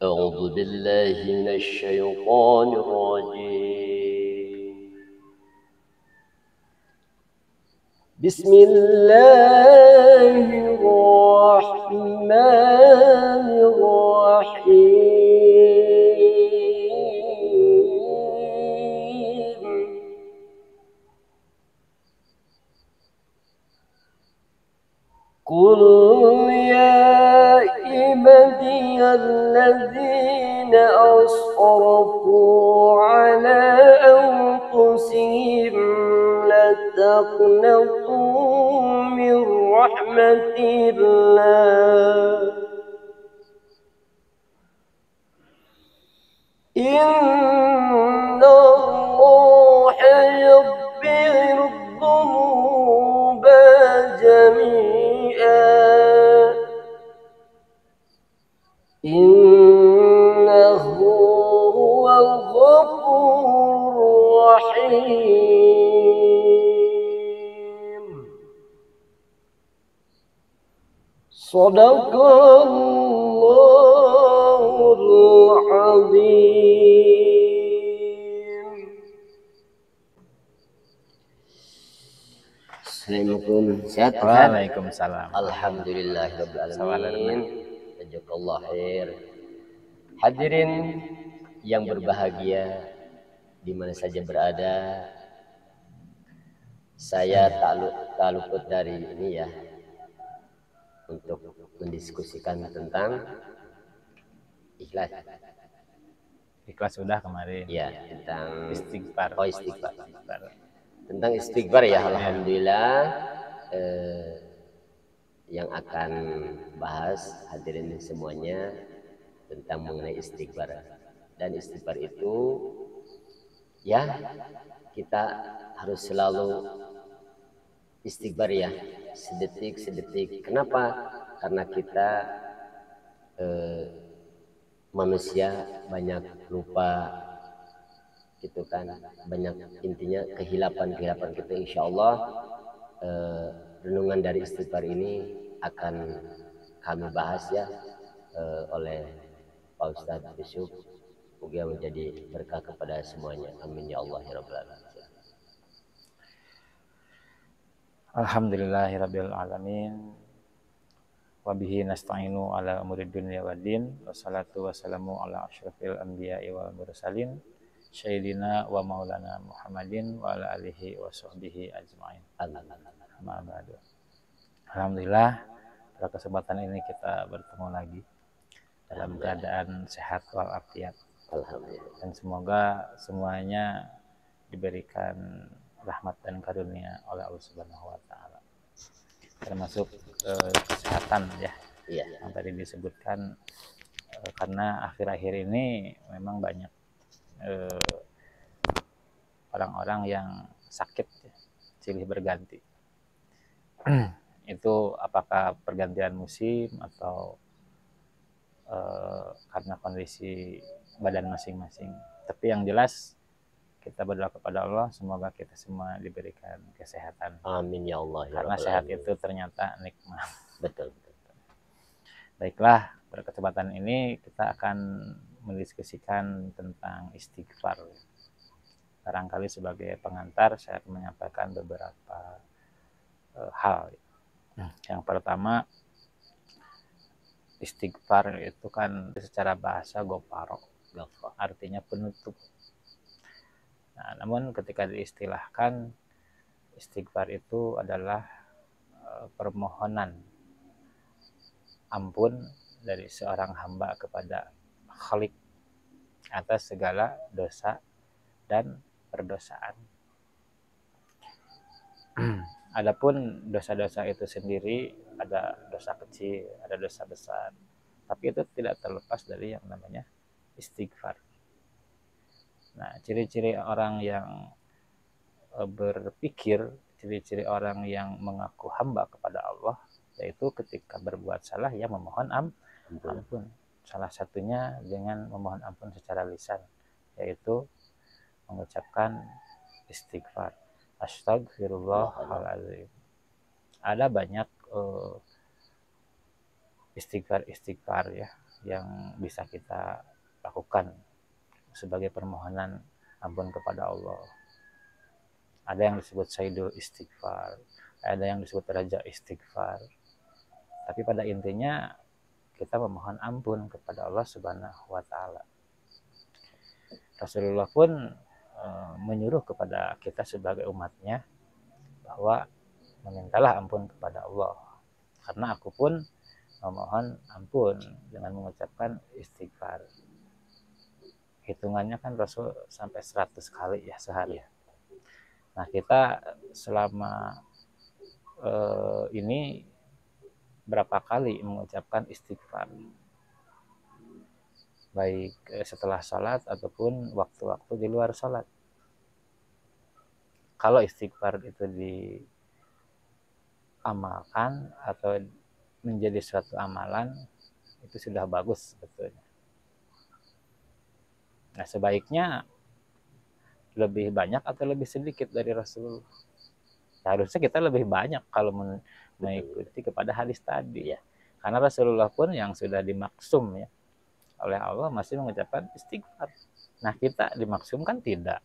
أعوذ بالله من الشيطان الرجيم. بسم الله الرحمن الرحيم. قل يا عبادي الذين أسرفوا على أنفسهم لا تقنطوا من رحمة الله إن الله يغفر الذنوب جميعا إنه هو الغفور الرحيم. صدق الله العظيم. Assalamualaikum. Sehat Ustaz? Waalaikumsalam. Alhamdulillahirrabbilalamin. Jazakallah khair. Hadirin yang berbahagia di mana saja berada, saya tak luput dari ini ya untuk mendiskusikan tentang ikhlas. Ikhlas sudah kemarin. Ya, tentang istighfar. Oh, istighfar. Tentang istighfar ya, alhamdulillah. Yang akan bahas hadirin semuanya tentang mengenai istighfar. Dan istighfar itu ya kita harus selalu istighfar ya, sedetik. Kenapa? Karena kita manusia banyak lupa gitu kan, banyak intinya kehilapan kita. Insya Allah renungan dari istighfar ini akan kami bahas ya oleh Pak Ustadz Yusuf. Semoga menjadi berkah kepada semuanya. Amin ya Allah ya Rabbal Alamin. Alhamdulillahirabbil alamin. Wa bihi nasta'inu ala umuri dunya waddin. Wassalatu wassalamu ala asyrafil anbiya'i wal mursalin. Sayyidina wa maulana Muhammadin wa ala alihi wa sahbihi ajma'in. Amma ba'du. Alhamdulillah, pada kesempatan ini kita bertemu lagi dalam keadaan sehat walafiat. Alhamdulillah. Dan semoga semuanya diberikan rahmat dan karunia oleh Allah Subhanahu wa taala. Termasuk kesehatan ya. Iya. Yang tadi disebutkan karena akhir-akhir ini memang banyak orang-orang yang sakit ya, silih berganti. Itu apakah pergantian musim atau karena kondisi badan masing-masing. Tapi yang jelas kita berdoa kepada Allah semoga kita semua diberikan kesehatan. Amin ya Allah ya Karena Rabbal sehat Alamin. itu ternyata nikmat. Betul. Baiklah, pada kesempatan ini kita akan mendiskusikan tentang istighfar. Barangkali sebagai pengantar saya akan menyampaikan beberapa hal. Yang pertama, istighfar itu kan secara bahasa gofaro, artinya penutup. Nah, namun ketika diistilahkan, istighfar itu adalah permohonan ampun dari seorang hamba kepada Khalik atas segala dosa dan perdosaan. Adapun dosa-dosa itu sendiri ada dosa kecil, ada dosa besar, tapi itu tidak terlepas dari yang namanya istighfar. Nah, ciri-ciri orang yang berpikir, ciri-ciri orang yang mengaku hamba kepada Allah, yaitu ketika berbuat salah ia memohon ampun. Salah satunya dengan memohon ampun secara lisan, yaitu mengucapkan istighfar. Astagfirullahaladzim. Ada banyak istighfar ya. yang bisa kita lakukan sebagai permohonan ampun kepada Allah. Ada yang disebut sayyidul istighfar, ada yang disebut raja istighfar. Tapi pada intinya kita memohon ampun kepada Allah Subhanahu wa taala. Rasulullah pun menyuruh kepada kita sebagai umatnya bahwa memintalah ampun kepada Allah. Karena aku pun memohon ampun dengan mengucapkan istighfar. Hitungannya kan Rasul sampai 100 kali ya sehari. Nah, kita selama ini berapa kali mengucapkan istighfar? Baik setelah sholat ataupun waktu-waktu di luar sholat. Kalau istighfar itu diamalkan atau menjadi suatu amalan, itu sudah bagus sebetulnya. Nah, sebaiknya lebih banyak atau lebih sedikit dari Rasulullah. Harusnya kita lebih banyak kalau mengikuti kepada hadis tadi ya. Karena Rasulullah pun yang sudah dimaksum ya oleh Allah masih mengucapkan istighfar. Nah, kita dimaksumkan tidak.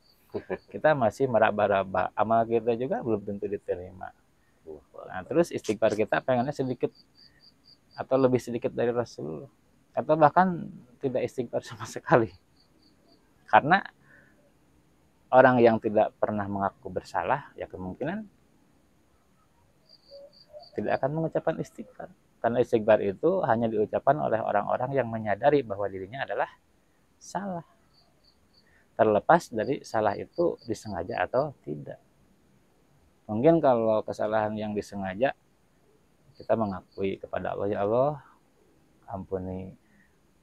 Kita masih meraba-raba, amal kita juga belum tentu diterima. Nah, terus istighfar kita pengennya sedikit atau lebih sedikit dari Rasulullah, atau bahkan tidak istighfar sama sekali. Karena orang yang tidak pernah mengaku bersalah, ya kemungkinan tidak akan mengucapkan istighfar. Karena istighfar itu hanya diucapkan oleh orang-orang yang menyadari bahwa dirinya adalah salah. Terlepas dari salah itu disengaja atau tidak. Mungkin kalau kesalahan yang disengaja, kita mengakui kepada Allah, ya Allah, ampuni.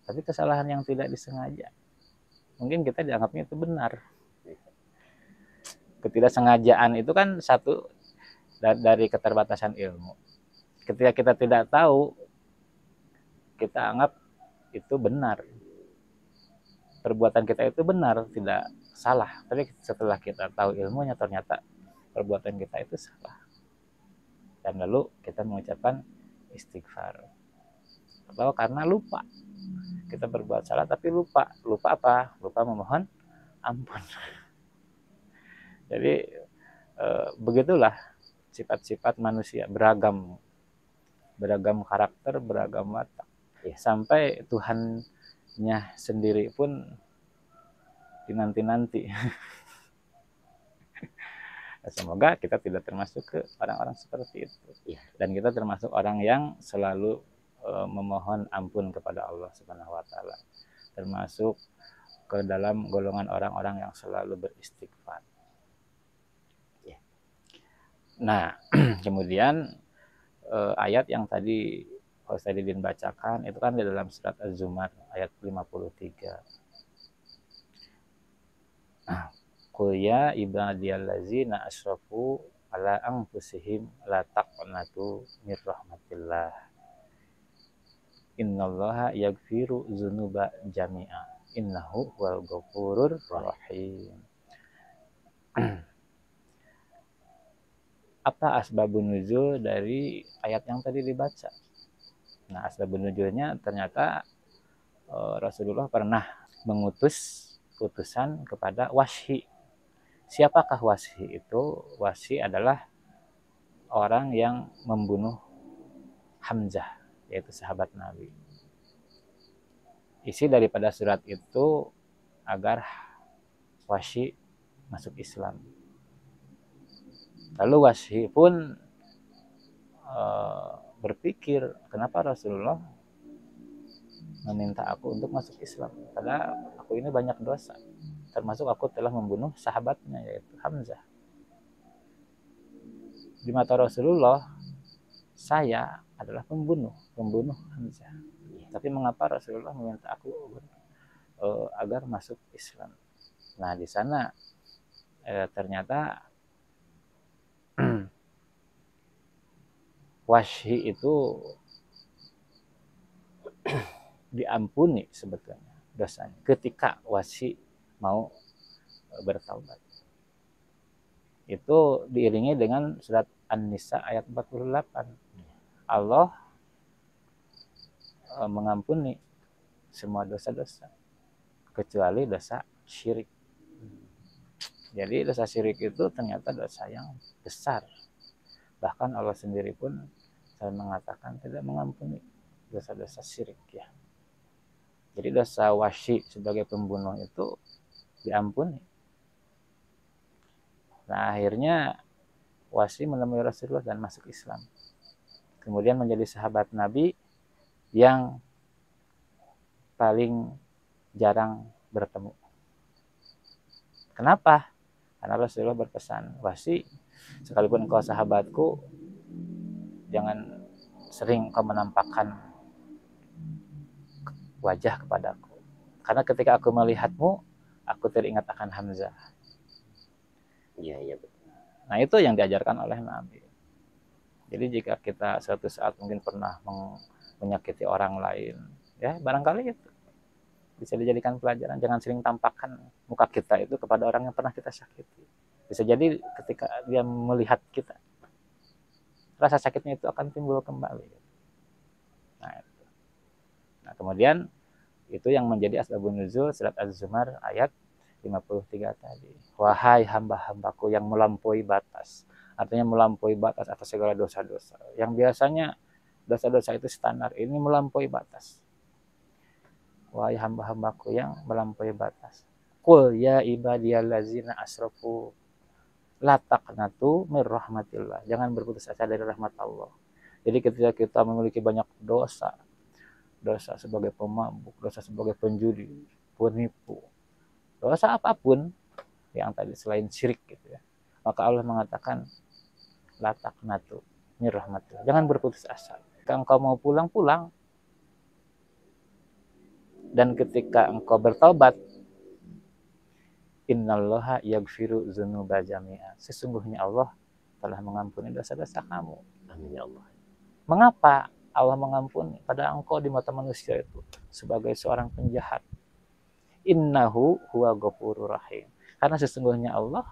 Tapi kesalahan yang tidak disengaja, mungkin kita dianggapnya itu benar. Ketidaksengajaan itu kan satu dari keterbatasan ilmu. Ketika kita tidak tahu, kita anggap itu benar. Perbuatan kita itu benar, tidak salah. Tapi setelah kita tahu ilmunya, ternyata perbuatan kita itu salah. Dan lalu kita mengucapkan istighfar. Atau karena lupa. Kita berbuat salah tapi lupa. Lupa apa? Lupa memohon ampun. Jadi begitulah sifat-sifat manusia, beragam karakter, beragam watak. Sampai Tuhannya sendiri pun dinanti-nanti. Semoga kita tidak termasuk ke orang-orang seperti itu. Dan kita termasuk orang yang selalu memohon ampun kepada Allah Subhanahu wa taala. Termasuk ke dalam golongan orang-orang yang selalu beristighfar. Nah, kemudian ayat yang tadi Ustaz Didin bacakan itu kan di dalam surat Az-Zumar ayat 53. Qul ya ibadiyallazina asrafu ala anfusihim la taqnatu mir rahmatillah. Innallaha yaghfiru dzunuba jami'a. Innahu huwal ghafurur rahim. Apa asbabun nuzul dari ayat yang tadi dibaca? Nah, asbabun nuzulnya ternyata Rasulullah pernah mengutus utusan kepada Washhi. Siapakah Washhi itu? Washhi adalah orang yang membunuh Hamzah, yaitu sahabat Nabi. Isi daripada surat itu agar Washhi masuk Islam. Lalu Washhi pun berpikir, kenapa Rasulullah meminta aku untuk masuk Islam? Padahal aku ini banyak dosa. Termasuk aku telah membunuh sahabatnya, yaitu Hamzah. Di mata Rasulullah, saya adalah pembunuh Hamzah. Tapi mengapa Rasulullah meminta aku agar masuk Islam? Nah, di sana ternyata Washhi itu diampuni sebetulnya dosanya ketika Washhi mau bertaubat. Itu diiringi dengan surat An-Nisa ayat 48. Allah mengampuni semua dosa-dosa kecuali dosa syirik. Jadi dosa syirik itu ternyata dosa yang besar. Bahkan Allah sendiri pun mengatakan tidak mengampuni dosa-dosa syirik ya. Jadi dosa Wahsy sebagai pembunuh itu diampuni. Nah akhirnya Wahsy menemui Rasulullah dan masuk Islam. Kemudian menjadi sahabat Nabi yang paling jarang bertemu. Kenapa? Karena Rasulullah berpesan, Wahsy, sekalipun engkau sahabatku, jangan sering kau menampakkan wajah kepadaku. Karena ketika aku melihatmu, aku teringat akan Hamzah. Iya, iya. Nah itu yang diajarkan oleh Nabi. Jadi jika kita suatu saat mungkin pernah menyakiti orang lain, ya barangkali itu bisa dijadikan pelajaran. Jangan sering tampakkan muka kita itu kepada orang yang pernah kita sakiti. Bisa jadi ketika dia melihat kita, rasa sakitnya itu akan timbul kembali. Nah, itu. Nah kemudian itu yang menjadi asbabun nuzul surat Az-Zumar ayat 53 tadi. Wahai hamba-hambaku yang melampaui batas. Artinya melampaui batas atas segala dosa-dosa. Yang biasanya dosa-dosa itu standar, ini melampaui batas. Wahai hamba-hambaku yang melampaui batas. Qul ya ibadiyallazina asrafu la taqnatu mir rahmatillah. Jangan berputus asa dari rahmat Allah. Jadi ketika kita memiliki banyak dosa, dosa sebagai pemabuk, dosa sebagai penjudi, penipu, dosa apapun yang tadi selain syirik gitu ya, maka Allah mengatakan la taqnatu mir rahmatillah. Jangan berputus asa. Ketika engkau mau pulang, dan ketika engkau bertobat, innallaha yaghfiru dzunuba jami'a. Sesungguhnya Allah telah mengampuni dosa-dosa kamu. Amin ya Allah. Mengapa Allah mengampuni? Padahal engkau di mata manusia itu sebagai seorang penjahat. Innahu huwa ghafurur rahim. Karena sesungguhnya Allah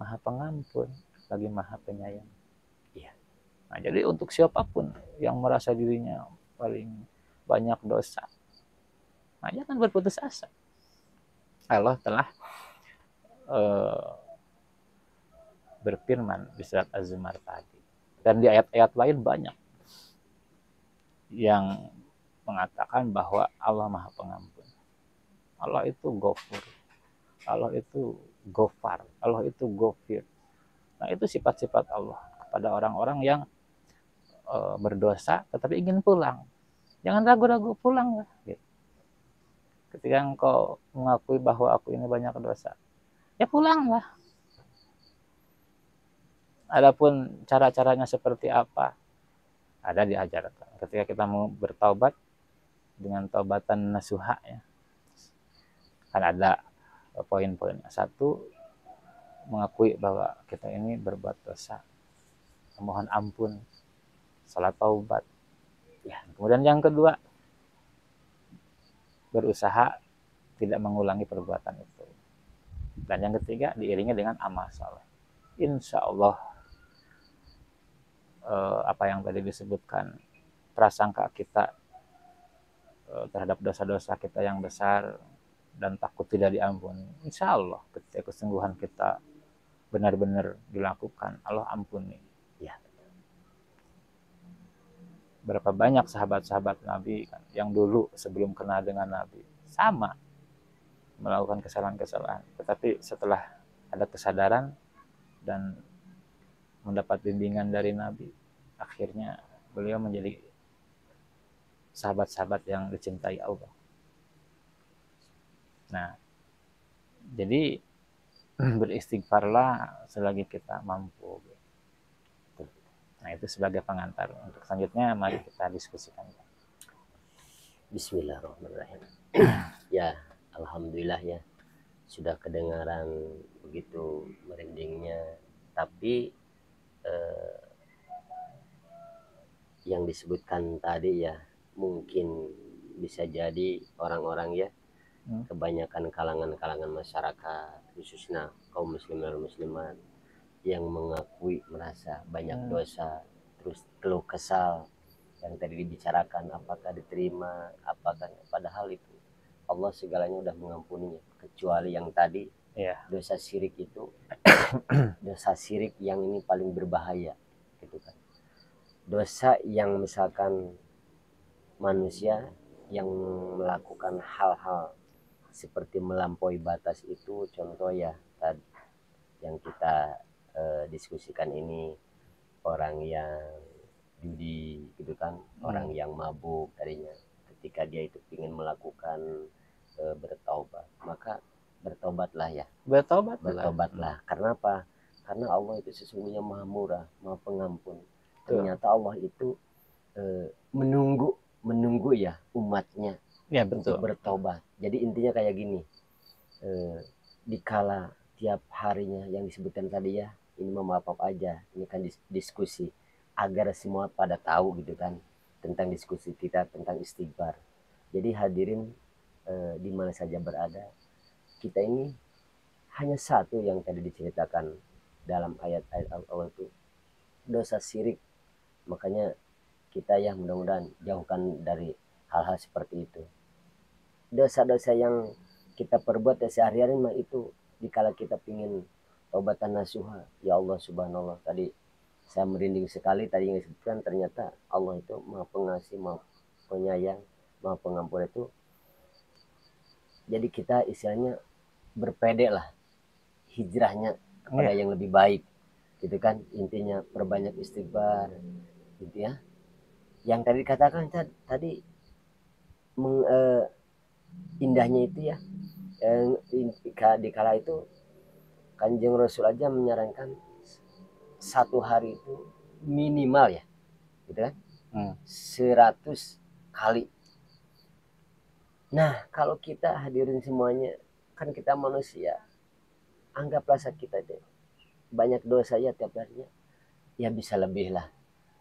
Maha Pengampun lagi Maha Penyayang. Iya. Nah, jadi untuk siapapun yang merasa dirinya paling banyak dosa, nah jangan berputus asa. Allah telah berfirman di surat Az-Zumar tadi. Dan di ayat-ayat lain banyak yang mengatakan bahwa Allah Maha Pengampun. Allah itu Ghafur. Allah itu Ghafar. Allah itu Ghafir. Nah, itu sifat-sifat Allah kepada orang-orang yang berdosa tetapi ingin pulang. Jangan ragu-ragu pulang. Gitu. Ketika engkau mengakui bahwa aku ini banyak dosa, ya pulanglah. Adapun cara-caranya seperti apa, ada diajarkan. Ketika kita mau bertaubat dengan taubatan nasuha, ya, kan ada poin-poinnya. Satu, mengakui bahwa kita ini berbuat dosa, memohon ampun, salat taubat. Ya, kemudian yang kedua, berusaha tidak mengulangi perbuatan itu. Dan yang ketiga, diiringi dengan amal saleh. Insya Allah apa yang tadi disebutkan, prasangka kita terhadap dosa-dosa kita yang besar dan takut tidak diampuni, insya Allah ketika kesungguhan kita benar-benar dilakukan, Allah ampuni. Ya. Berapa banyak sahabat-sahabat Nabi kan, yang dulu sebelum kenal dengan Nabi sama melakukan kesalahan-kesalahan, tetapi setelah ada kesadaran dan mendapat bimbingan dari Nabi, akhirnya beliau menjadi sahabat-sahabat yang dicintai Allah. Nah, jadi beristighfarlah selagi kita mampu. Nah, itu sebagai pengantar. Untuk selanjutnya mari kita diskusikan. Bismillahirrahmanirrahim. Ya, alhamdulillah ya. Sudah kedengaran begitu merindingnya, tapi yang disebutkan tadi ya mungkin bisa jadi orang-orang ya, kebanyakan kalangan-kalangan masyarakat khususnya kaum muslimin dan muslimat yang mengakui merasa banyak dosa, terus keluh kesal yang tadi dibicarakan, apakah diterima, apakah, padahal itu Allah segalanya udah mengampuninya, kecuali yang tadi Iya. dosa syirik itu. Dosa syirik yang ini paling berbahaya gitu kan. Dosa yang misalkan manusia yang melakukan hal-hal seperti melampaui batas itu, contoh ya tadi yang kita diskusikan ini, orang yang judi gitu kan, orang yang mabuk tadinya, ketika dia itu ingin melakukan bertaubat, maka bertobatlah ya, bertobatlah. Karena apa? Karena Allah itu sesungguhnya maha murah, maha pengampun. Ternyata Allah itu menunggu ya umatnya Ya, untuk betul. bertobat. Jadi intinya kayak gini, dikala tiap harinya yang disebutkan tadi ya, ini mah maaf aja, ini kan diskusi agar semua pada tahu gitu kan, tentang diskusi kita tentang istighfar. Jadi hadirin di mana saja berada, kita ini hanya satu yang tadi diceritakan dalam ayat-ayat Allah itu, dosa syirik. Makanya kita ya mudah-mudahan jauhkan dari hal-hal seperti itu. Dosa-dosa yang kita perbuat sehari-hari mah itu, dikala kita pingin tobatan nasuha, ya Allah subhanallah, tadi saya merinding sekali tadi yang disebutkan, ternyata Allah itu maha pengasih, maha penyayang, maha pengampun itu. Jadi kita istilahnya berpede lah, hijrahnya kepada yang lebih baik gitu kan. Intinya perbanyak istighfar gitu ya. Yang tadi dikatakan tadi indahnya itu ya, di kala itu Kanjeng Rasul aja menyarankan satu hari itu minimal ya gitu kan, 100 kali. Nah kalau kita hadirin semuanya, kan kita manusia, anggaplah kita itu banyak dosa ya tiap harinya, ya bisa lebih lah.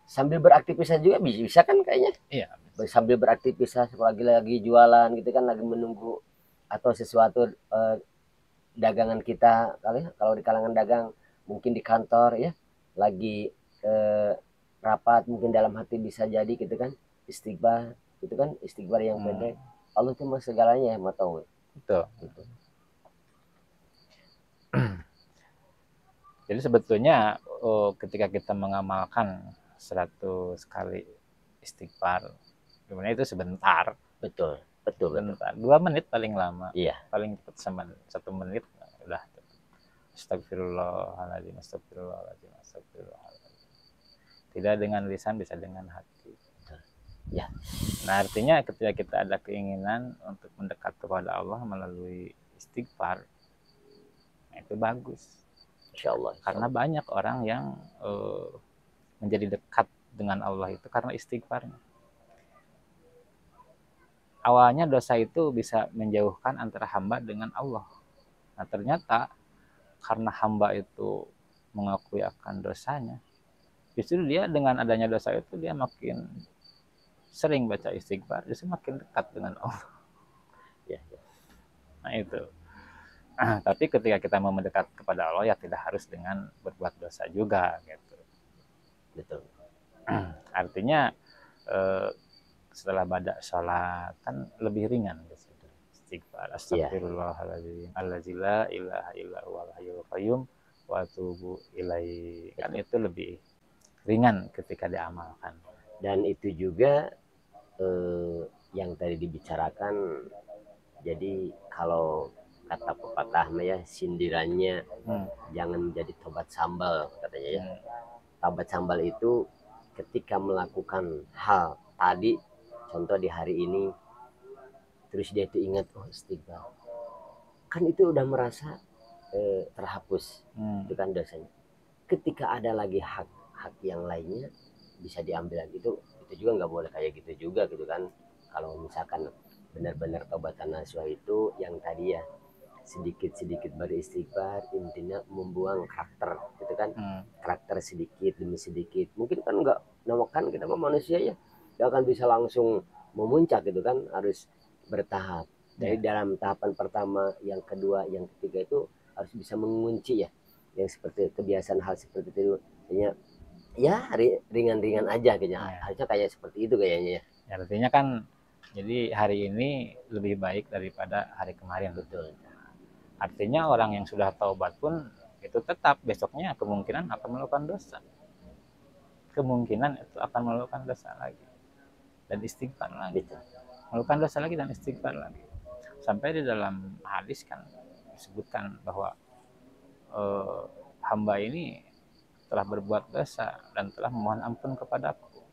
Sambil beraktivitas juga bisa kan kayaknya. Iya. Sambil beraktivitas, lagi jualan gitu kan, lagi menunggu atau sesuatu dagangan kita, kalau di kalangan dagang mungkin di kantor ya, lagi rapat mungkin dalam hati bisa jadi gitu kan, istighfar gitu kan, istighfar yang pendek. Allah itu mah segalanya yang mau tahu. Betul. Gitu. Jadi sebetulnya ketika kita mengamalkan 100 kali istighfar, sebenarnya itu sebentar. Betul. Sebentar. 2 menit paling lama. Iya. Paling cepat sama 1 menit udah. Astagfirullahaladzim, astagfirullahaladzim, astagfirullahaladzim. Tidak dengan lisan, bisa dengan hati. Ya. Nah artinya ketika kita ada keinginan untuk mendekat kepada Allah melalui istighfar, itu bagus. Insya Allah. Karena banyak orang yang menjadi dekat dengan Allah itu karena istighfarnya. Awalnya dosa itu bisa menjauhkan antara hamba dengan Allah. Nah ternyata karena hamba itu mengakui akan dosanya, justru dia dengan adanya dosa itu dia makin sering baca istighfar, justru makin dekat dengan Allah. Ya. Nah itu. Tapi ketika kita mau mendekat kepada Allah ya tidak harus dengan berbuat dosa juga gitu. Betul. Artinya setelah baca sholat kan lebih ringan gitu. Istighfar, astagfirullahaladzim, allazila ilaha illa huwal hayyul qayyum wa atubu ilaihi, kan itu lebih ringan ketika diamalkan. Dan itu juga yang tadi dibicarakan, jadi kalau kata pepatah ya, sindirannya jangan menjadi tobat sambal katanya ya. Tobat sambal itu ketika melakukan hal tadi, contoh di hari ini, terus dia itu ingat, oh istighfar, kan itu udah merasa terhapus itu kan dosanya. Ketika ada lagi hak yang lainnya bisa diambil, itu juga nggak boleh kayak gitu juga gitu kan. Kalau misalkan benar-benar tobatan nasuha itu yang tadi ya, sedikit-sedikit beristighfar, intinya membuang karakter gitu kan. Karakter sedikit demi sedikit, mungkin kan nggak, kan kita manusia ya, nggak akan bisa langsung memuncak gitu kan, harus bertahap. Dari dalam tahapan pertama, yang kedua, yang ketiga itu harus bisa mengunci ya, yang seperti kebiasaan hal seperti itu. Artinya ya ringan-ringan aja kayaknya. Ya. Harusnya kayak seperti itu kayaknya ya. Ya, artinya kan jadi hari ini lebih baik daripada hari kemarin. Betul. Artinya orang yang sudah taubat pun itu tetap besoknya kemungkinan akan melakukan dosa. Kemungkinan itu akan melakukan dosa lagi dan istighfar lagi. Betul. Melakukan dosa lagi dan istighfar lagi. Sampai di dalam hadis kan disebutkan bahwa hamba ini telah berbuat dosa dan telah memohon ampun kepadaku.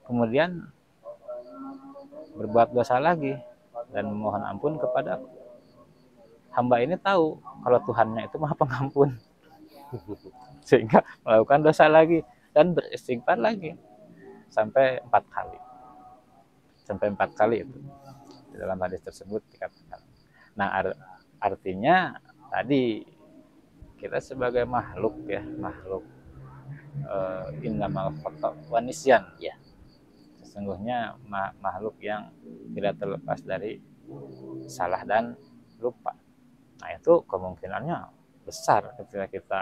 Kemudian berbuat dosa lagi dan memohon ampun kepadaku. Hamba ini tahu kalau Tuhannya itu Maha Pengampun, sehingga melakukan dosa lagi dan beristighfar lagi sampai 4 kali. Sampai 4 kali itu di dalam hadis tersebut dikatakan. Nah, artinya tadi kita sebagai makhluk ya, makhluk innamal khata' wa nisyan ya. Sesungguhnya makhluk yang tidak terlepas dari salah dan lupa. Nah, itu kemungkinannya besar ketika kita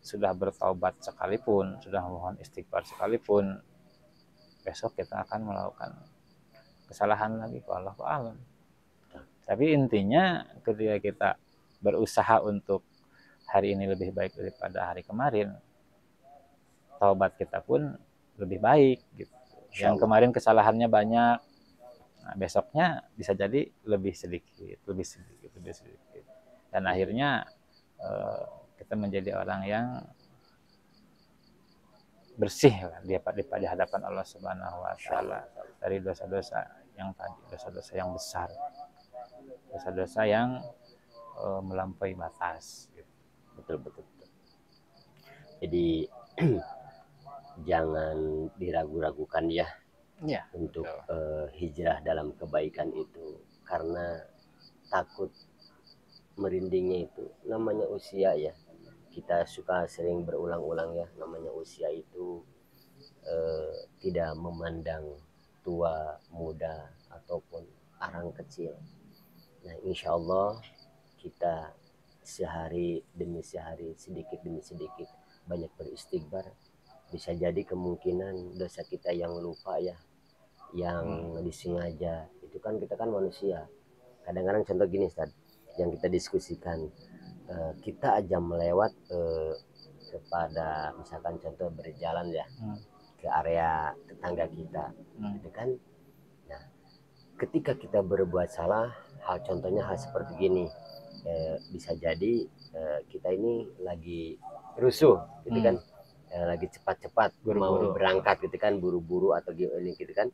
sudah bertaubat sekalipun, sudah memohon istighfar sekalipun, besok kita akan melakukan kesalahan lagi, wallahu a'lam. Tapi intinya ketika kita berusaha untuk hari ini lebih baik daripada hari kemarin, taubat kita pun lebih baik gitu. Yang kemarin kesalahannya banyak, nah besoknya bisa jadi lebih sedikit. Dan akhirnya kita menjadi orang yang bersih di hadapan Allah Subhanahu wa taala dari dosa-dosa yang tadi, dosa-dosa yang besar. Dosa-dosa yang melampaui batas gitu. Betul. Jadi jangan diragu-ragukan ya, untuk hijrah dalam kebaikan itu, karena takut merindingnya itu namanya usia ya. Kita suka sering berulang-ulang ya, namanya usia itu tidak memandang tua, muda, ataupun orang kecil. Nah, insya Allah kita sehari demi sehari, sedikit demi sedikit banyak beristighfar, bisa jadi kemungkinan dosa kita yang lupa ya, yang disengaja, itu kan kita kan manusia. Kadang-kadang contoh gini Ustaz, yang kita diskusikan, kita aja melewat kepada misalkan contoh berjalan ya ke area tetangga kita, gitu kan. Nah, ketika kita berbuat salah, contohnya hal seperti gini, bisa jadi kita ini lagi rusuh gitu kan, lagi cepat-cepat mau berangkat gitu kan, buru-buru atau gini gitu kan,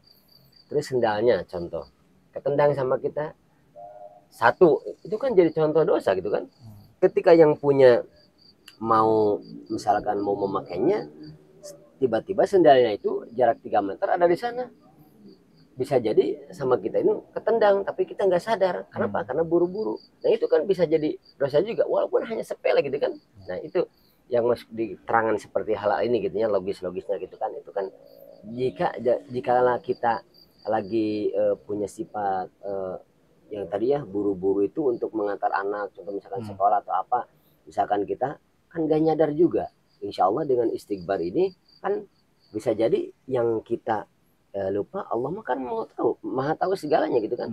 terus sendalnya contoh ketendang sama kita satu, itu kan jadi contoh dosa gitu kan. Ketika yang punya mau misalkan mau memakainya, tiba-tiba sendalnya itu jarak 3 meter ada di sana, bisa jadi sama kita ini ketendang tapi kita nggak sadar. Kenapa? Karena buru-buru. Nah, itu kan bisa jadi dosa juga walaupun hanya sepele gitu kan. Nah, itu yang masuk di terangan seperti hal ini gitu ya, logis-logisnya gitu kan. Itu kan jika kita lagi punya sifat yang tadi ya buru-buru itu untuk mengantar anak, contoh misalkan sekolah atau apa, misalkan kita kan gak nyadar juga, insya Allah dengan istighfar ini kan bisa jadi yang kita lupa, Allah mah kan maha tahu segalanya gitu kan.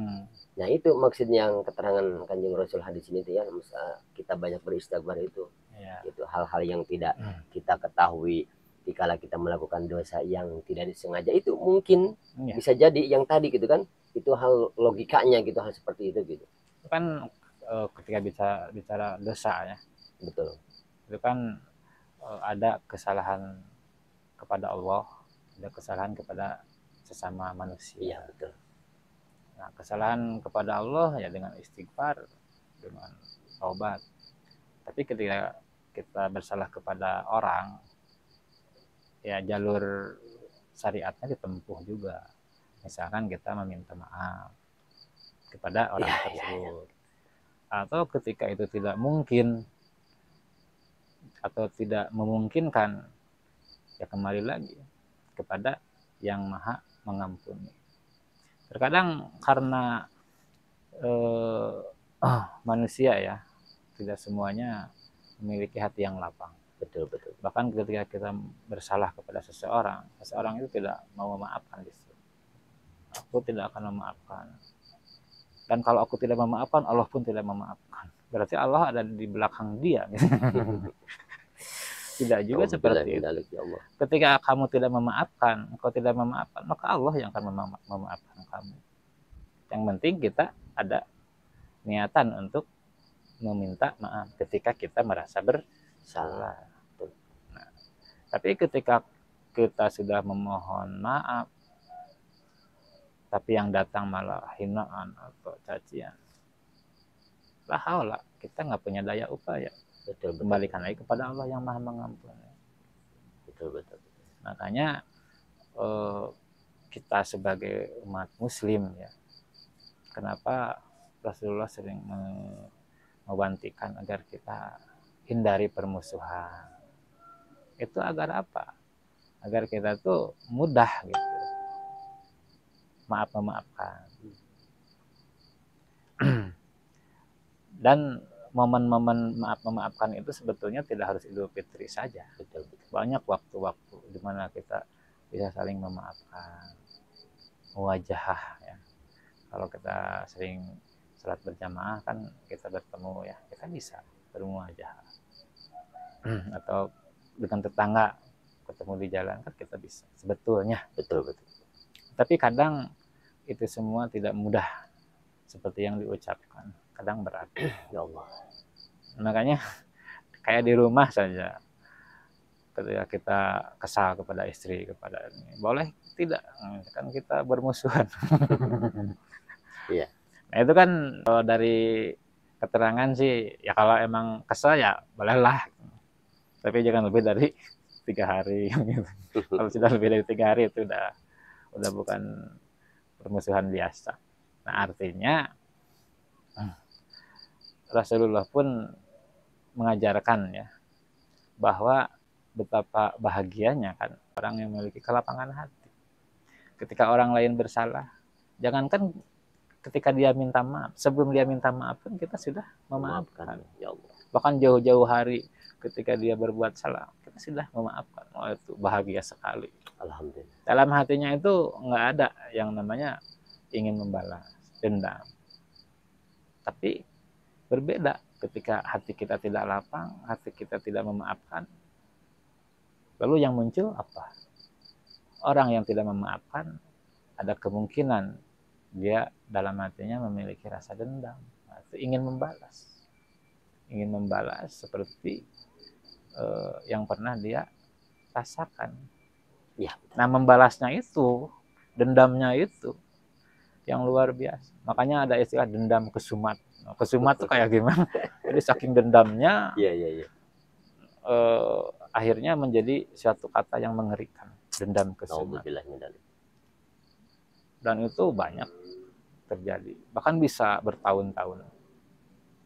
Nah, itu maksudnya yang keterangan Kanjeng Rasul hadis ini ya, kita banyak beristighfar itu itu hal-hal yang tidak kita ketahui dikala kita melakukan dosa yang tidak disengaja, itu mungkin bisa jadi yang tadi gitu kan, itu hal logikanya gitu, hal seperti itu gitu kan. Ketika bicara dosa ya, betul, itu kan ada kesalahan kepada Allah, ada kesalahan kepada sesama manusia. Iya, betul. Nah, kesalahan kepada Allah ya dengan istighfar, dengan taubat. Tapi ketika kita bersalah kepada orang, ya jalur syariatnya ditempuh juga. Misalkan kita meminta maaf kepada orang tersebut. Atau ketika itu tidak mungkin atau tidak memungkinkan, ya kembali lagi kepada yang maha mengampuni. Terkadang karena manusia ya, tidak semuanya memiliki hati yang lapang. Betul. Bahkan ketika kita bersalah kepada seseorang, seseorang itu tidak mau memaafkan justru. Aku tidak akan memaafkan. Dan kalau aku tidak memaafkan, Allah pun tidak memaafkan. Berarti Allah ada di belakang dia. Tidak juga seperti itu. Ya Allah. Ketika kamu tidak memaafkan, engkau tidak memaafkan, maka Allah yang akan memaafkan kamu. Yang penting kita ada niatan untuk meminta maaf ketika kita merasa bersalah. Nah, tapi ketika kita sudah memohon maaf, tapi yang datang malah hinaan atau cacian, lah haula, kita nggak punya daya upaya. Betul. Kembalikan lagi kepada Allah yang Maha Mengampuni. Betul. Makanya kita sebagai umat Muslim ya, kenapa Rasulullah sering mewantikan agar kita hindari permusuhan. Itu agar apa? Agar kita tuh mudah gitu memaafkan. Dan momen-momen memaafkan itu sebetulnya tidak harus Idul Fitri saja. Betul. Banyak waktu-waktu di mana kita bisa saling memaafkan. Muwajahah ya. Kalau kita sering salat berjamaah kan kita bertemu ya, kita bisa bermuwajahah. Atau dengan tetangga ketemu di jalan kan kita bisa sebetulnya. Betul. Tapi kadang itu semua tidak mudah seperti yang diucapkan, kadang berat. Ya Allah. Makanya kayak di rumah saja, ketika kita kesal kepada istri, kepada ini, boleh tidak, kan kita bermusuhan. Iya. Nah itu kan kalau dari keterangan sih ya kalau emang kesal ya bolehlah, tapi jangan lebih dari 3 hari. Kalau sudah lebih dari 3 hari itu udah bukan permusuhan biasa. Nah artinya Rasulullah pun mengajarkan ya bahwa betapa bahagianya kan orang yang memiliki kelapangan hati. Ketika orang lain bersalah, jangankan ketika dia minta maaf, sebelum dia minta maaf pun kita sudah memaafkan. Ya Allah. Bahkan jauh-jauh hari ketika dia berbuat salah, kita sudah memaafkan. Oh itu bahagia sekali. Alhamdulillah. Dalam hatinya itu nggak ada yang namanya ingin membalas dendam. Tapi berbeda ketika hati kita tidak lapang, hati kita tidak memaafkan. Lalu yang muncul apa? Orang yang tidak memaafkan ada kemungkinan dia dalam hatinya memiliki rasa dendam, ingin membalas seperti yang pernah dia rasakan. Ya. Nah membalasnya itu, dendamnya itu yang luar biasa. Makanya ada istilah dendam kesumat. Kesumat tuh kayak gimana? Jadi saking dendamnya, akhirnya menjadi suatu kata yang mengerikan. Dendam kesumat. Dan itu banyak terjadi. Bahkan bisa bertahun-tahun,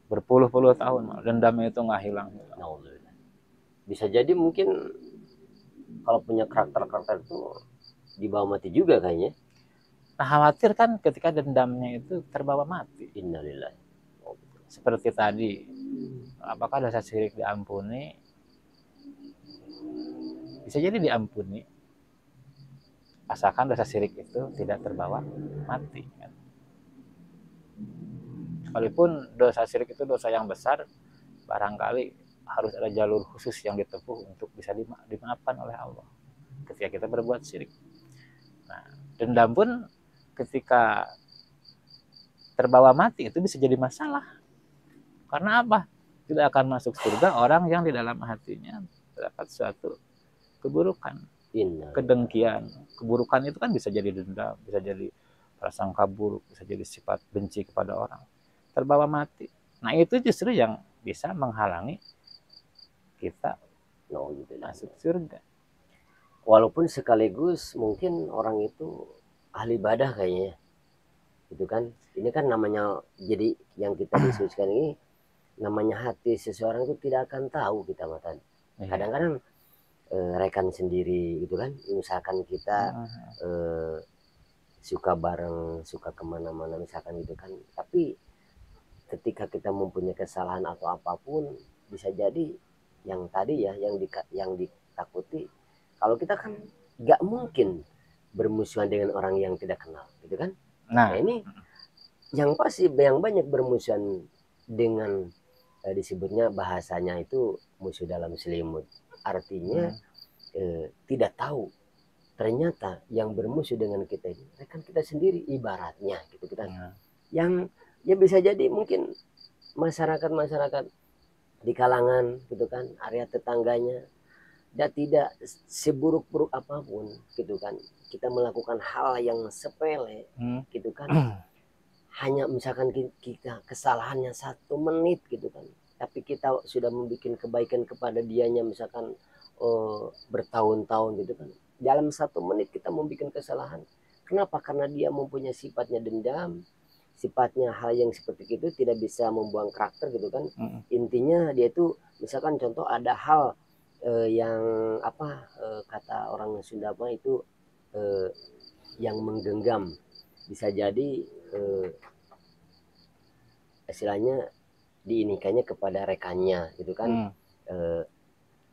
berpuluh-puluh tahun. Dendamnya itu nggak hilang. Bisa jadi mungkin kalau punya karakter itu dibawa mati juga kayaknya. Nah khawatir kan ketika dendamnya itu terbawa mati. Innalillahi. Seperti tadi, apakah dosa syirik diampuni? Bisa jadi diampuni, asalkan dosa syirik itu tidak terbawa mati. Sekalipun dosa syirik itu dosa yang besar, barangkali harus ada jalur khusus yang ditempuh untuk bisa dimaafkan oleh Allah ketika kita berbuat syirik. Nah, dendam pun ketika terbawa mati itu bisa jadi masalah. Karena apa? Tidak akan masuk surga orang yang di dalam hatinya terdapat suatu keburukan, kedengkian. Keburukan itu kan bisa jadi dendam, bisa jadi prasangka buruk, bisa jadi sifat benci kepada orang. Terbawa mati. Nah itu justru yang bisa menghalangi kita masuk surga. Walaupun sekaligus mungkin orang itu ahli ibadah kayaknya. Itu kan, ini kan namanya, jadi yang kita diskusikan ini namanya hati seseorang itu tidak akan tahu kita matan. Kadang-kadang rekan sendiri gitu kan, misalkan kita suka bareng, suka kemana-mana misalkan gitu kan, tapi ketika kita mempunyai kesalahan atau apapun bisa jadi yang tadi ya, yang ditakuti, kalau kita kan nggak mungkin bermusuhan dengan orang yang tidak kenal, gitu kan? Nah Nah, ini yang pasti yang banyak bermusuhan dengan disebutnya bahasanya itu musuh dalam selimut. Artinya tidak tahu ternyata yang bermusuh dengan kita ini rekan kita sendiri ibaratnya gitu kita. Yang ya bisa jadi mungkin masyarakat di kalangan gitu kan, area tetangganya, dan tidak seburuk-buruk apapun gitu kan, kita melakukan hal yang sepele gitu kan, hanya misalkan kita kesalahannya 1 menit gitu kan, tapi kita sudah membuat kebaikan kepada dianya misalkan bertahun-tahun gitu kan, dalam 1 menit kita membuat kesalahan. Kenapa? Karena dia mempunyai sifatnya dendam, sifatnya hal yang seperti itu, tidak bisa membuang karakter gitu kan. Intinya dia itu misalkan contoh ada hal yang apa kata orang Sunda itu yang menggenggam, bisa jadi istilahnya diinikannya kepada rekannya gitu kan.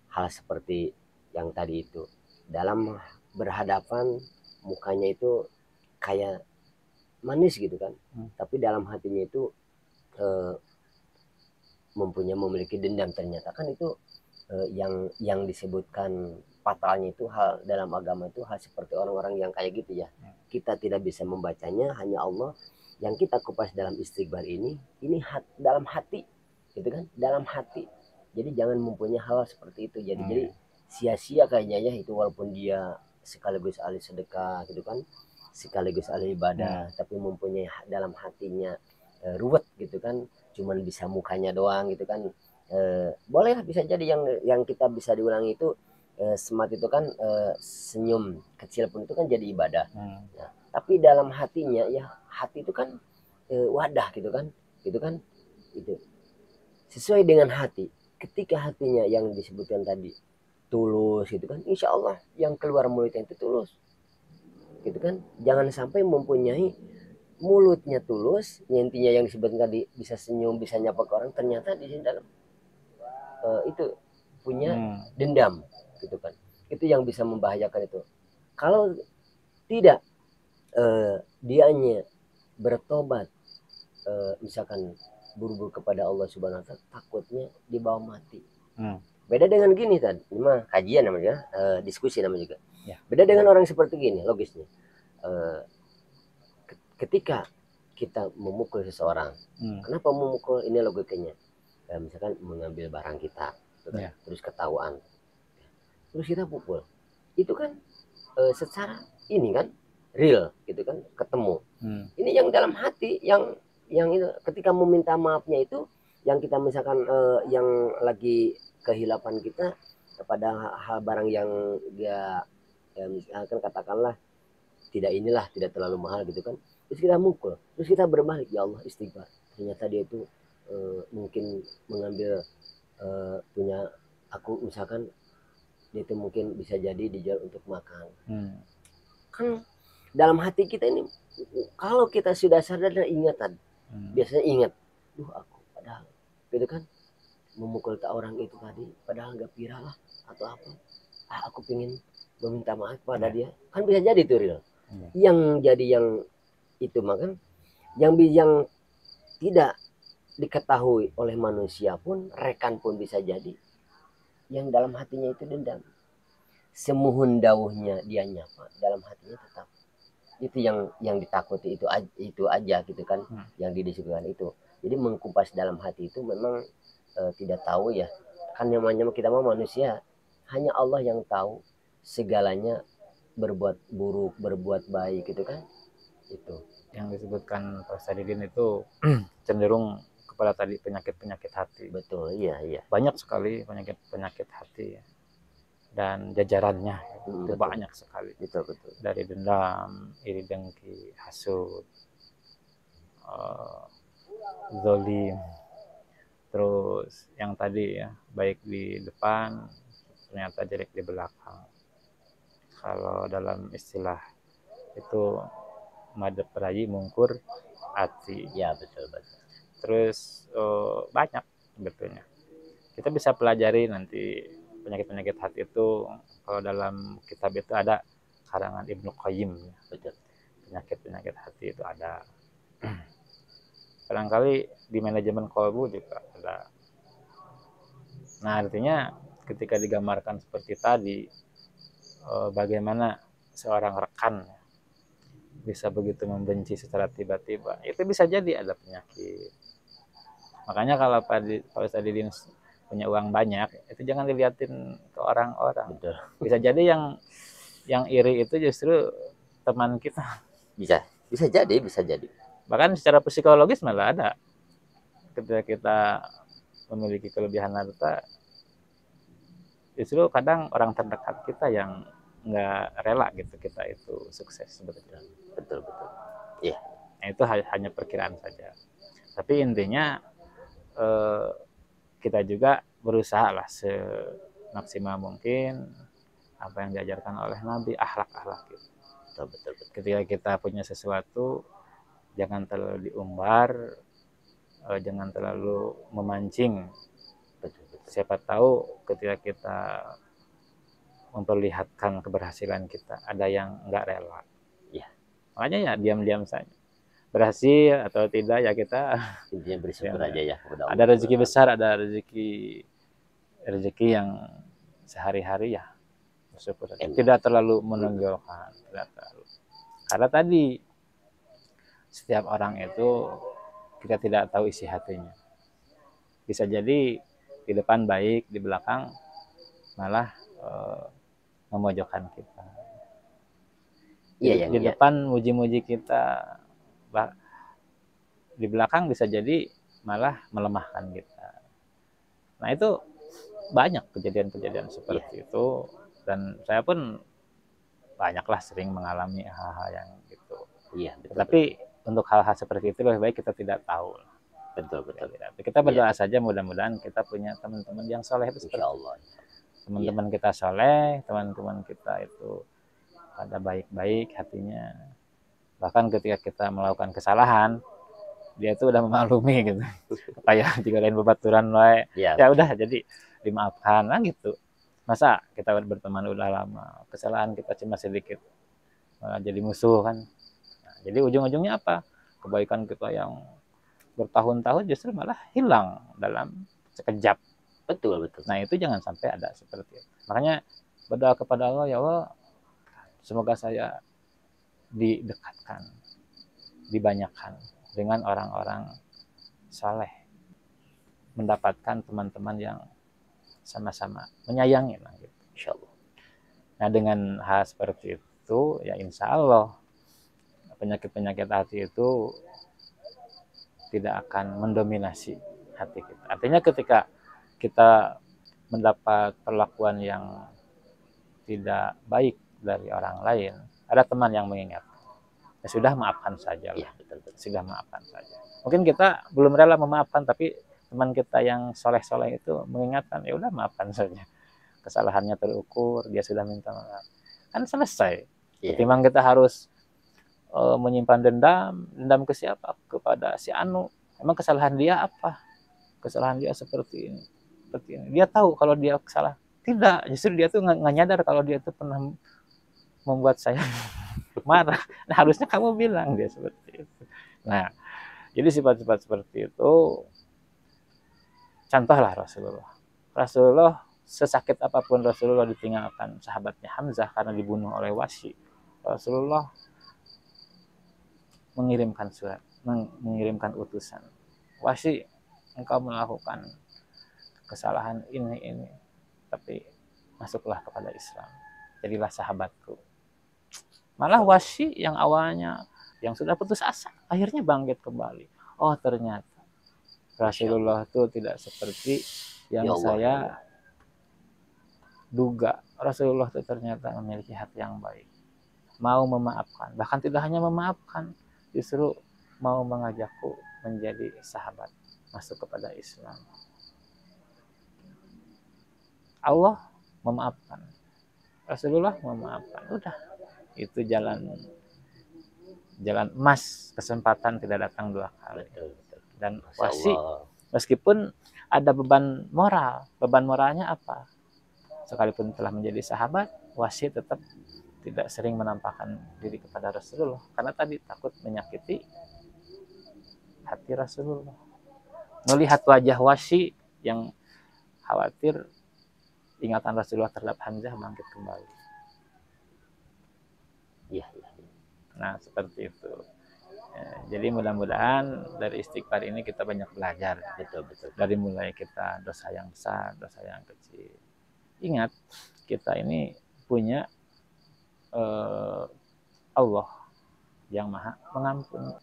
Hal seperti yang tadi itu dalam berhadapan mukanya itu kayak manis gitu kan, tapi dalam hatinya itu eh, memiliki dendam, ternyata kan itu yang disebutkan fatalnya itu hal dalam agama itu hal seperti orang-orang yang kayak gitu ya. Kita tidak bisa membacanya, hanya Allah yang kita kupas dalam istighfar ini dalam hati gitu kan, dalam hati. Jadi jangan mempunyai hal seperti itu, jadi sia-sia kayaknya ya itu, walaupun dia sekaligus ahli sedekah gitu kan, sekaligus ahli ibadah, tapi mempunyai dalam hatinya ruwet gitu kan, cuman bisa mukanya doang gitu kan. Boleh bisa jadi yang kita bisa diulangi itu smart itu kan, senyum kecil pun itu kan jadi ibadah. Ya, tapi dalam hatinya ya, hati itu kan wadah gitu kan itu sesuai dengan hati. Ketika hatinya yang disebutkan tadi tulus gitu kan, insya Allah yang keluar mulutnya itu tulus gitu kan. Jangan sampai mempunyai mulutnya tulus, intinya yang disebutkan tadi bisa senyum, bisa nyapa ke orang, ternyata di sini dalam itu punya dendam gitu kan. Itu yang bisa membahayakan itu. Kalau tidak dianya bertobat, misalkan buru-buru kepada Allah Subhanahu wa taala, takutnya dibawa mati. Beda dengan gini tadi, ini mah kajian namanya, diskusi namanya juga. Beda dengan orang seperti gini, logisnya. Ketika kita memukul seseorang, kenapa memukul? Ini logikanya. Misalkan mengambil barang kita, gitu kan, terus ketahuan, terus kita pukul, itu kan secara ini kan real gitu kan, ketemu. Ini yang dalam hati, yang itu ketika meminta maafnya itu, yang kita misalkan yang lagi kehilapan kita kepada hal barang yang dia misalkan katakanlah tidak terlalu mahal gitu kan, terus kita mukul, terus kita berbalik, ya Allah istighfar, ternyata dia itu mungkin mengambil punya aku misalkan, dia itu mungkin bisa jadi dijual untuk makan. Kan dalam hati kita ini, kalau kita sudah sadar dan ingatan, biasanya ingat, aku padahal gitu kan memukul tak orang itu tadi, padahal nggak viral lah atau apa, aku pingin meminta maaf pada dia, kan bisa jadi itu real. Yang jadi yang itu makan, yang tidak diketahui oleh manusia pun, rekan pun bisa jadi yang dalam hatinya itu dendam. Semuhun dauhnya dia nyapa, dalam hatinya tetap itu yang ditakuti, itu aja gitu kan, yang didiskusikan itu. Jadi mengkupas dalam hati itu memang tidak tahu ya, kan namanya kita mah manusia, hanya Allah yang tahu segalanya, berbuat buruk berbuat baik gitu kan. Itu yang disebutkan Pak Sadidin itu cenderung kepada tadi penyakit-penyakit hati. betul, iya iya, Banyak sekali penyakit hati ya. Dan jajarannya itu betul, banyak sekali. betul betul. Dari dendam, iri dengki, hasud, zolim, terus yang tadi ya, baik di depan ternyata jelek di belakang. Kalau dalam istilah itu madep rayi mungkur hati. Ya betul betul. Terus banyak sebetulnya Kita bisa pelajari nanti penyakit-penyakit hati itu, kalau dalam kitab itu ada karangan Ibnu Qayyim. Betul. Penyakit-penyakit hati itu ada. Barangkali di manajemen kolbu juga ada. Nah, artinya ketika digambarkan seperti tadi, bagaimana seorang rekan bisa begitu membenci secara tiba-tiba, itu bisa jadi ada penyakit. Makanya kalau Pak Ustadz punya uang banyak, itu jangan dilihatin ke orang-orang. Betul. Bisa jadi yang iri itu justru teman kita. Bisa jadi. Bahkan secara psikologis malah ada. Ketika kita memiliki kelebihan harta, justru kadang orang terdekat kita yang nggak rela gitu kita itu sukses sebetulnya. Betul. Iya. Nah, itu hanya perkiraan saja. Tapi intinya kita juga berusaha lah semaksimal mungkin apa yang diajarkan oleh Nabi, akhlak gitu. Betul. Ketika kita punya sesuatu, jangan terlalu diumbar, jangan terlalu memancing. Betul. Siapa tahu ketika kita memperlihatkan keberhasilan kita, ada yang nggak rela. Ya. Makanya ya diam-diam saja. Berhasil atau tidak ya kita intinya bersyukur aja ya. Ada rezeki besar, ada rezeki yang sehari-hari ya bersyukur. Tidak terlalu menonjolkan, tidak terlalu. Karena tadi setiap orang itu kita tidak tahu isi hatinya. Bisa jadi di depan baik, di belakang malah memojokkan kita. Di depan muji-muji kita, di belakang bisa jadi malah melemahkan kita. Nah, itu banyak kejadian-kejadian seperti itu, dan saya pun banyaklah sering mengalami hal-hal yang gitu. Iya, betul. Tapi untuk hal-hal seperti itu lebih baik kita tidak tahu. Betul. Kita berdoa saja, mudah-mudahan kita punya teman-teman yang soleh itu. Insyaallah. Teman-teman kita soleh, teman-teman kita itu pada baik-baik hatinya. Bahkan ketika kita melakukan kesalahan, dia itu udah memaklumi gitu. Kayak jika lain bebaturan ya udah jadi dimaafkan lah gitu. Masa kita berteman udah lama, kesalahan kita cuma sedikit malah jadi musuh kan. Nah, jadi ujung-ujungnya apa? Kebaikan kita yang bertahun-tahun justru malah hilang dalam sekejap. Betul. Nah, itu jangan sampai ada seperti itu. Makanya berdoa kepada Allah, ya Allah, semoga saya didekatkan, dibanyakan dengan orang-orang saleh, mendapatkan teman-teman yang sama-sama menyayangi lah gitu. Insyaallah. Nah, dengan hal seperti itu ya insya Allah penyakit-penyakit hati itu tidak akan mendominasi hati kita. Artinya ketika kita mendapat perlakuan yang tidak baik dari orang lain, ada teman yang mengingat, ya sudah maafkan saja lah. Sudah maafkan saja. Mungkin kita belum rela memaafkan, tapi teman kita yang soleh-soleh itu mengingatkan, ya udah maafkan saja. Kesalahannya terukur, dia sudah minta maaf, kan selesai. Ketimbang kita harus menyimpan dendam ke siapa? Kepada si Anu. Emang kesalahan dia apa? Kesalahan dia seperti ini. Dia tahu kalau dia salah. Tidak, justru dia tuh nggak nyadar kalau dia tuh pernah membuat saya marah. Nah, harusnya kamu bilang dia seperti itu. Nah, jadi sifat-sifat seperti itu contohlah Rasulullah sesakit apapun Rasulullah ditinggalkan sahabatnya Hamzah karena dibunuh oleh Wahsy. Rasulullah mengirimkan surat, mengirimkan utusan. Wahsy, engkau melakukan kesalahan ini, tapi masuklah kepada Islam. Jadilah sahabatku. Malah Wahsy yang awalnya yang sudah putus asa, akhirnya bangkit kembali. Oh, ternyata Rasulullah itu tidak seperti yang saya duga. Rasulullah itu ternyata memiliki hati yang baik. Mau memaafkan, bahkan tidak hanya memaafkan, justru mau mengajakku menjadi sahabat, masuk kepada Islam. Allah memaafkan, Rasulullah memaafkan. Udah, itu jalan emas, kesempatan tidak datang dua kali. Dan Wahsy Meskipun ada beban moral. Beban moralnya apa? Sekalipun telah menjadi sahabat, Wahsy tetap tidak sering menampakkan diri kepada Rasulullah karena tadi takut menyakiti hati Rasulullah. Melihat wajah Wahsy yang khawatir ingatan Rasulullah terhadap Hamzah bangkit kembali. Iya. Nah, seperti itu. Jadi mudah-mudahan dari istighfar ini kita banyak belajar. Betul. Dari mulai kita dosa yang besar, dosa yang kecil. Ingat, kita ini punya Allah yang maha pengampun.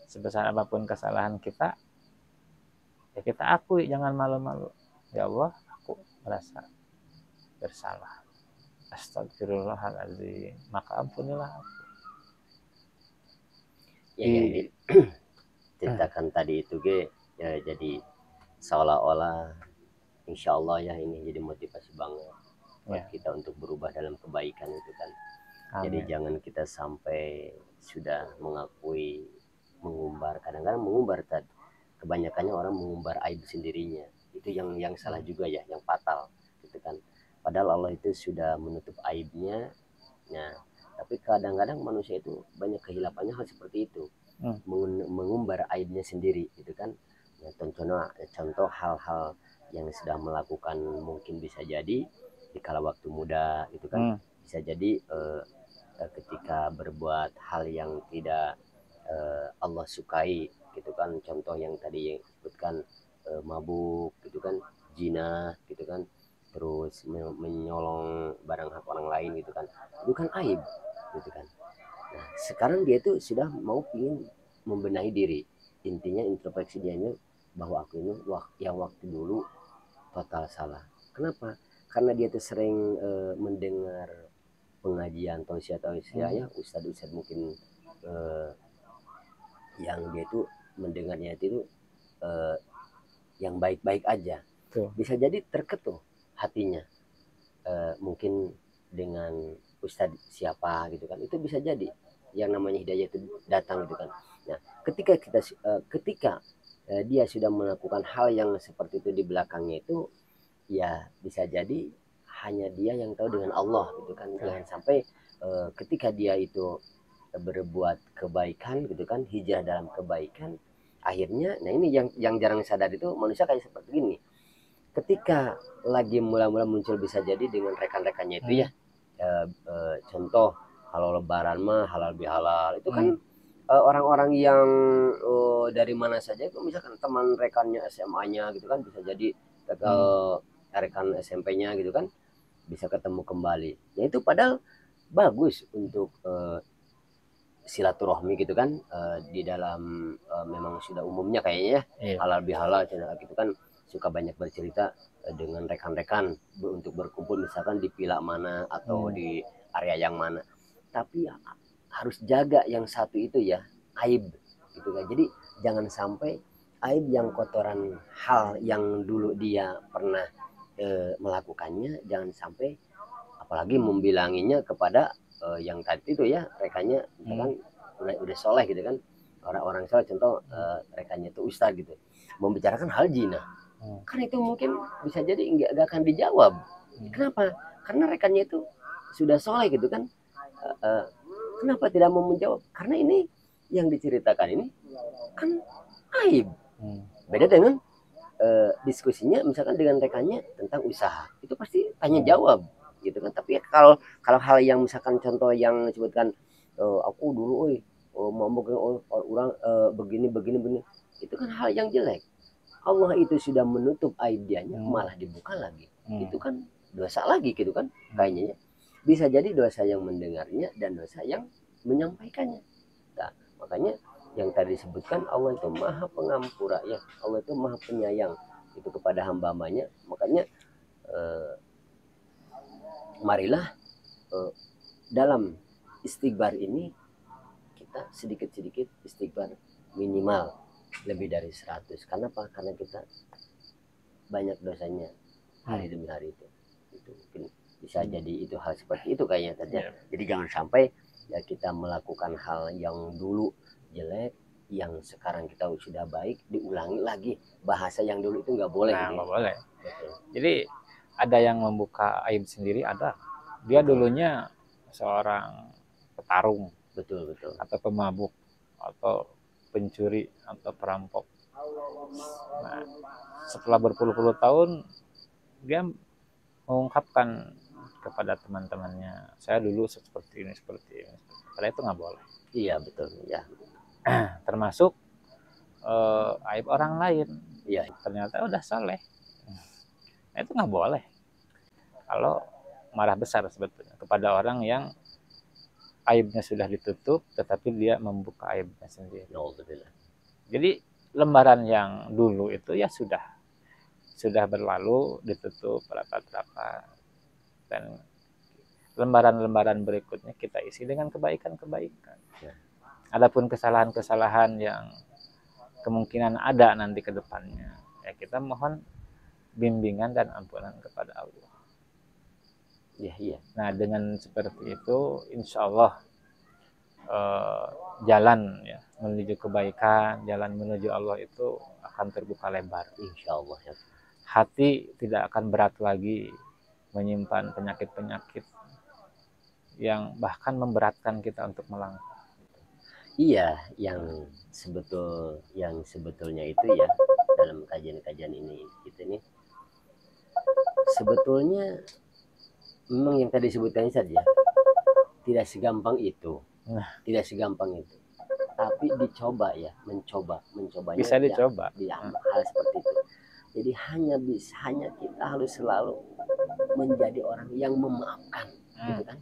Sebesar apapun kesalahan kita, ya kita akui, jangan malu-malu. Ya Allah, aku merasa bersalah. Astagfirullahaladzim. Maka ampunilah aku. Ya, yang diceritakan tadi itu ya, jadi seolah-olah insya Allah ya ini jadi motivasi banget buat kita untuk berubah dalam kebaikan itu kan. Jadi jangan kita sampai sudah mengakui mengumbar, kadang-kadang mengumbar tadi kebanyakannya orang mengumbar aib sendirinya, itu yang salah juga ya, yang fatal gitu kan. Padahal Allah itu sudah menutup aibnya. Nah, tapi kadang-kadang manusia itu banyak kehilapannya hal seperti itu, mengumbar aibnya sendiri gitu kan. Nah, contoh hal-hal yang sudah melakukan mungkin bisa jadi di kala waktu muda itu kan, bisa jadi ketika berbuat hal yang tidak Allah sukai gitu kan. Contoh yang tadi disebutkan mabuk gitu kan, zina gitu kan, terus menyolong barang hak orang lain gitu kan, itu kan aib gitu kan. Nah, sekarang dia itu sudah mau ingin membenahi diri, intinya introspeksi dia ini bahwa aku ini yang waktu dulu total salah. Kenapa? Karena dia tuh sering mendengar pengajian tausiah ya, ustadz mungkin yang dia itu mendengarnya itu yang baik-baik aja. Bisa jadi terketuh hatinya mungkin dengan ustadz siapa gitu kan, itu bisa jadi yang namanya hidayah itu datang gitu kan. Nah, ketika dia sudah melakukan hal yang seperti itu di belakangnya itu, ya bisa jadi hanya dia yang tahu dengan Allah gitu kan. Jangan sampai ketika dia itu berbuat kebaikan gitu kan, hijrah dalam kebaikan, akhirnya nah ini yang jarang sadar itu manusia kayak seperti ini. Ketika lagi mula-mula muncul bisa jadi dengan rekan-rekannya itu ya, contoh kalau lebaran mah halal bihalal itu kan, orang-orang yang dari mana saja itu, misalkan teman rekannya SMA-nya gitu kan, bisa jadi rekan SMP-nya gitu kan, bisa ketemu kembali. Ya itu padahal bagus untuk silaturahmi gitu kan, di dalam memang sudah umumnya kayaknya ya, halal bihalal gitu kan, suka banyak bercerita dengan rekan-rekan untuk berkumpul misalkan di villa mana atau di area yang mana. Tapi ya, harus jaga yang satu itu ya, aib gitu kan. Jadi jangan sampai aib yang kotoran hal yang dulu dia pernah melakukannya, jangan sampai apalagi membilanginya kepada yang tadi itu ya, rekannya misalkan udah soleh gitu kan, orang-orang soleh, contoh rekannya itu ustaz gitu, membicarakan hal zina, kan itu mungkin bisa jadi nggak akan dijawab. Kenapa? Karena rekannya itu sudah soleh gitu kan. Kenapa tidak mau menjawab? Karena ini yang diceritakan ini kan aib. Beda dengan diskusinya misalkan dengan rekannya tentang usaha, itu pasti tanya jawab gitu kan. Tapi kalau hal yang misalkan contoh yang disebutkan, aku dulu mau orang begini, itu kan hal yang jelek. Allah itu sudah menutup aib dianya, malah dibuka lagi. Itu kan dosa lagi gitu kan kayaknya. Bisa jadi dosa yang mendengarnya dan dosa yang menyampaikannya. Nah, makanya yang tadi disebutkan Allah itu maha pengampura ya, Allah itu maha penyayang itu kepada hamba-hambanya. Makanya marilah dalam istighfar ini kita sedikit-sedikit istighfar, minimal lebih dari 100. Kenapa? Karena kita banyak dosanya hari demi hari itu mungkin bisa jadi itu hal seperti itu kayaknya tadi. Jadi jangan sampai ya kita melakukan hal yang dulu jelek yang sekarang kita sudah baik diulangi lagi, bahasa yang dulu itu nggak boleh Nah, gitu nggak ya. boleh. Betul. Jadi ada yang membuka aib sendiri, ada. Dia dulunya seorang petarung Betul, betul. atau pemabuk atau pencuri atau perampok. Nah, setelah berpuluh-puluh tahun dia mengungkapkan kepada teman-temannya, saya dulu seperti ini, seperti ini. Padahal itu nggak boleh. Iya, betul ya. Termasuk aib orang lain. Iya, Ternyata udah soleh. Nah, itu nggak boleh. Kalau marah besar sebetulnya kepada orang yang aibnya sudah ditutup, tetapi dia membuka aibnya sendiri. alhamdulillah. Jadi lembaran yang dulu itu ya sudah berlalu, ditutup rapat-rapat, dan lembaran-lembaran berikutnya kita isi dengan kebaikan-kebaikan. Ya. Adapun kesalahan-kesalahan yang kemungkinan ada nanti ke depannya, ya kita mohon bimbingan dan ampunan kepada Allah. Iya, iya. Nah, dengan seperti itu, insya Allah jalan ya menuju kebaikan, jalan menuju Allah itu akan terbuka lebar. Insya Allah ya. Hati tidak akan berat lagi menyimpan penyakit-penyakit yang bahkan memberatkan kita untuk melangkah. Iya, yang sebetulnya itu ya, dalam kajian-kajian ini kita ini sebetulnya memang yang tadi sebutkan saja tidak segampang itu. Tidak segampang itu. Tapi dicoba ya, mencobanya Bisa dicoba. Ya, hal seperti itu. Jadi hanya kita harus selalu menjadi orang yang memaafkan, gitu kan?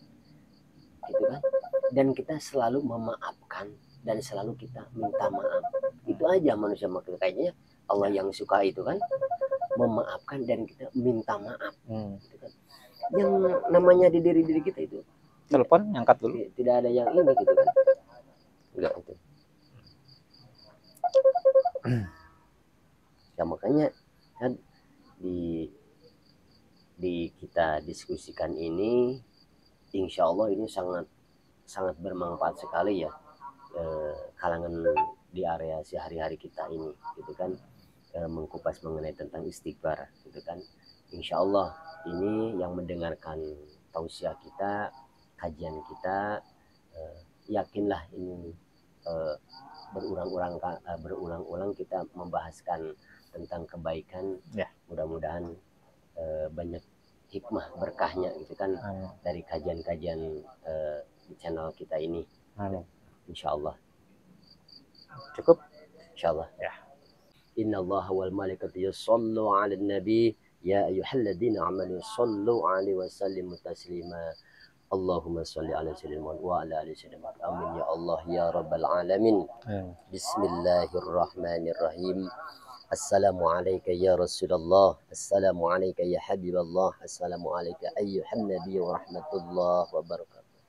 Gitu kan? Dan kita selalu memaafkan dan selalu kita minta maaf. Itu aja manusia makhluk kayaknya Allah yang suka itu kan, memaafkan dan kita minta maaf. Gitu kan? Yang namanya di diri kita itu. Telepon angkat dulu. Tidak ada yang ini gitu kan? Enggak itu. Ya makanya kan di kita diskusikan ini, insya Allah ini sangat sangat bermanfaat sekali ya, kalangan di area sehari-hari kita ini gitu kan, mengkupas mengenai tentang istighfar gitu kan. Insya Allah ini yang mendengarkan tausiah kita, kajian kita, yakinlah ini berulang-ulang kita membahaskan tentang kebaikan ya. Mudah-mudahan banyak hikmah berkahnya gitu kan. Amin. Dari kajian-kajian di channel kita ini. Amin. Insya Allah. Cukup? Insya Allah ya. Inna Allah wal malaikatu yusallu 'alan nabi ya ayyuhalladzina amanu sallu 'alaihi wa sallimu taslima. Allahumma salli ala sayyidina Muhammad wa ala ali sayyidina Muhammad. Amin ya Allah ya rabbal alamin. Bismillahirrahmanirrahim. Assalamu alayka ya Rasulullah. Assalamu alayka ya Habiballah. Assalamu alayka ayyuhan nabiy wa rahmatullah wa barakatuh.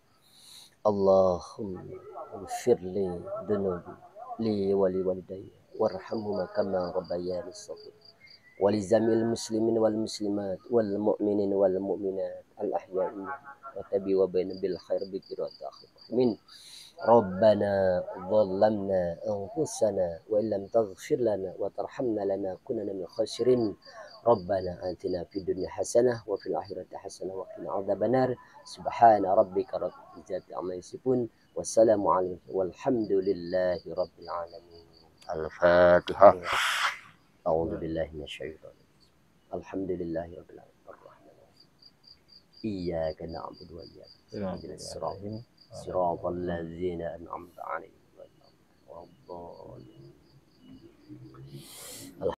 Allahumma ighfir li dhunubi li wa li walidayya warhamhuma kama rabbayani shaghir. ولجميع المسلمين والمسلمات والمؤمنين والمؤمنات الأحياء وتبي وبين بالخير بكرة من ربنا ظلمنا أنفسنا وإن لم تغفر لنا وترحمنا لنكونن من الخاسرين ربنا آتنا في الدنيا حسنة وفي الآخرة حسنة وقنا عذاب النار سبحان ربك رب العزة عما يصفون والسلام عليكم والحمد لله رب العالمين. الفاتحة. أعوذ بالله من الشيطان. الحمد لله رب العالمين الرحمن الرحيم إياك نعبد وإياك نستعين صراط الذين أنعمت عليهم غير المغضوب عليهم